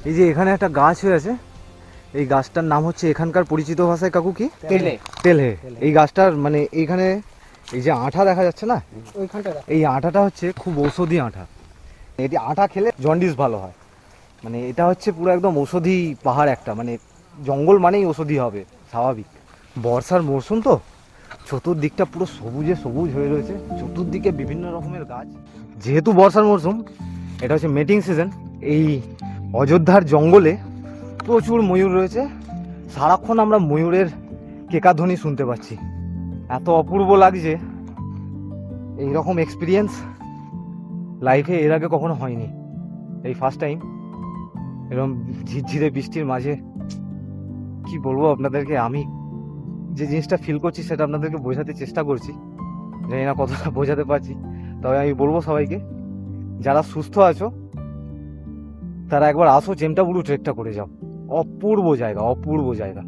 এই যে এখানে একটা গাছ হয়ে আছে, এই গাছটার নাম হচ্ছে এখানকার পরিচিত ভাষায় কাকু কি? তেলহে। এই গাছটার মানে এইখানে এই যে আঠা দেখা যাচ্ছে না, এই আঠাটা হচ্ছে খুব ঔষধি আঠা। এটি আঠা খেলে জন্ডিস ভালো হয়। মানে এটা হচ্ছে পুরো একদম ঔষধি পাহাড় একটা, মানে জঙ্গল মানেই ঔষধি হবে স্বাভাবিক। বর্ষার মরশুম তো, চতুর্দিকটা পুরো সবুজে সবুজ হয়ে রয়েছে, চতুর্দিকে বিভিন্ন রকমের গাছ। যেহেতু বর্ষার মরশুম, এটা হচ্ছে মেটিং সিজন, এই অযোধ্যার জঙ্গলে প্রচুর ময়ূর রয়েছে। সারাক্ষণ আমরা ময়ূরের কেকাধ্বনি শুনতে পাচ্ছি, এত অপূর্ব লাগছে। এইরকম এক্সপিরিয়েন্স লাইফে এর আগে কখনো হয়নি, এই ফার্স্ট টাইম এরকম ঝিরঝিরে বৃষ্টির মাঝে। কি বলবো আপনাদেরকে, আমি যে জিনিসটা ফিল করছি সেটা আপনাদেরকে বোঝাতে চেষ্টা করছি, জানি না কতটা বোঝাতে পারছি। তবে আমি বলবো সবাইকে, যারা সুস্থ আছো তারা একবার আসো, চেমটাবুরু ট্রেকটা করে যাও। অপূর্ব জায়গা, অপূর্ব জায়গা।